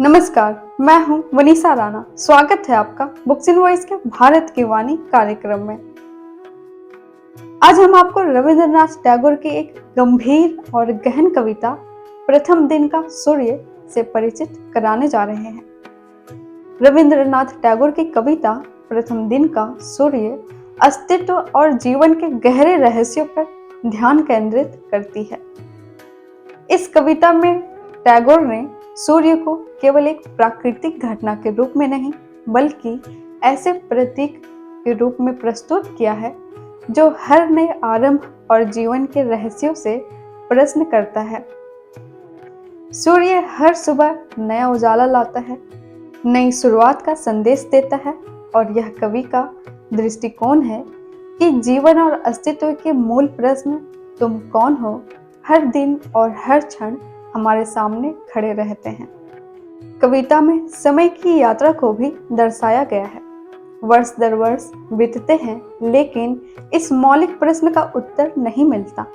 नमस्कार, मैं हूं वनीसा राणा। स्वागत है आपका बुक्स इन वॉइस के भारत की वाणी कार्यक्रम में। आज हम आपको रविंद्रनाथ टैगोर की एक गंभीर और गहन कविता प्रथम दिन का सूर्य से परिचित कराने जा रहे हैं। रविंद्रनाथ टैगोर की कविता प्रथम दिन का सूर्य अस्तित्व और जीवन के गहरे रहस्यों पर ध्यान केंद्रित करती है। इस कविता में टैगोर ने सूर्य को केवल एक प्राकृतिक घटना के रूप में नहीं बल्कि ऐसे प्रतीक के रूप में प्रस्तुत किया है जो हर नए आरंभ और जीवन के रहस्यों से प्रश्न करता है। सूर्य हर सुबह नया उजाला लाता है, नई शुरुआत का संदेश देता है और यह कवि का दृष्टिकोण है कि जीवन और अस्तित्व के मूल प्रश्न तुम कौन हो हर दिन और हर क्षण हमारे सामने खड़े रहते हैं। कविता में समय की यात्रा को भी दर्शाया गया है। वर्ष दर वर्ष बीतते हैं लेकिन इस मौलिक प्रश्न का उत्तर नहीं मिलता।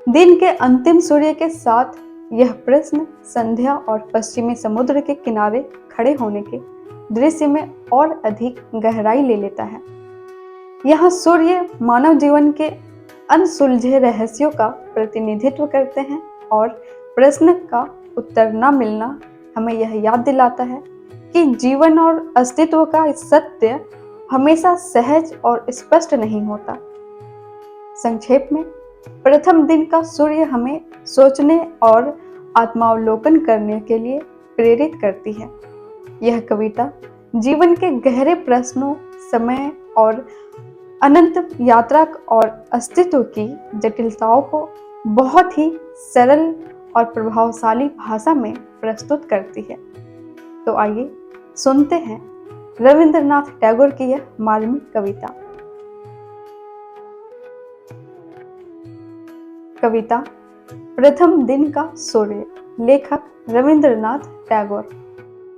दिन के अंतिम सूर्य के साथ यह प्रश्न संध्या और पश्चिमी समुद्र के किनारे खड़े होने के दृश्य में और अधिक गहराई ले लेता है। यहाँ सूर्य मानव जीवन के अनसुलझे रहस्यों का प्रतिनिधित्व करते हैं और प्रश्न का उत्तर न मिलना हमें यह याद दिलाता है कि जीवन और अस्तित्व का सत्य हमेशा सहज और स्पष्ट नहीं होता। संक्षेप में, प्रथम दिन का सूर्य हमें सोचने और आत्मावलोकन करने के लिए प्रेरित करती है। यह कविता जीवन के गहरे प्रश्नों, समय और अनंत यात्रा और अस्तित्व की जटिलताओं को बहुत ही सरल और प्रभावशाली भाषा में प्रस्तुत करती है। तो आइए सुनते हैं रविंद्रनाथ टैगोर की यह मार्मिक कविता। कविता प्रथम दिन का सूर्य, लेखक रविंद्रनाथ टैगोर।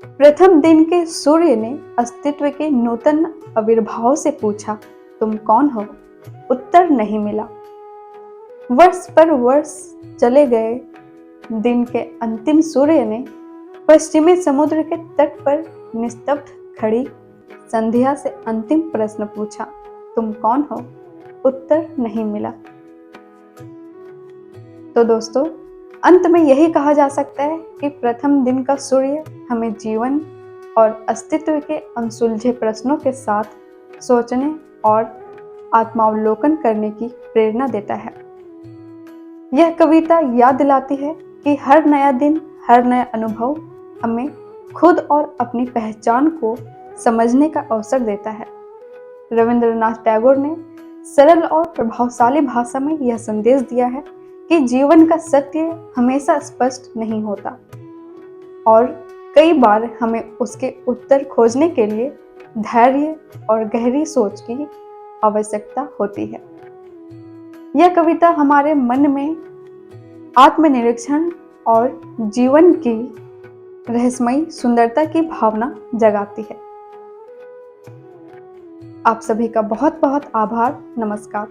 प्रथम दिन के सूर्य ने अस्तित्व के नूतन आविर्भाव से पूछा, तुम कौन हो? उत्तर नहीं मिला। वर्ष पर वर्ष चले गए। दिन के अंतिम सूर्य ने पश्चिमी समुद्र के तट पर निस्तब्ध खड़ी संध्या से अंतिम प्रश्न पूछा, तुम कौन हो? उत्तर नहीं मिला। तो दोस्तों, अंत में यही कहा जा सकता है कि प्रथम दिन का सूर्य हमें जीवन और अस्तित्व के अनसुलझे प्रश्नों के साथ सोचने और आत्मावलोकन करने की प्रेरणा देता है। यह कविता याद दिलाती है कि हर नया दिन, हर नया अनुभव हमें खुद और अपनी पहचान को समझने का अवसर देता है। रविंद्रनाथ टैगोर ने सरल और प्रभावशाली भाषा में यह संदेश दिया है कि जीवन का सत्य हमेशा स्पष्ट नहीं होता और कई बार हमें उसके उत्तर खोजने के लिए धैर्य और गहरी सोच की आवश्यकता होती है। यह कविता हमारे मन में आत्मनिरीक्षण और जीवन की रहस्यमयी सुंदरता की भावना जगाती है। आप सभी का बहुत बहुत आभार। नमस्कार।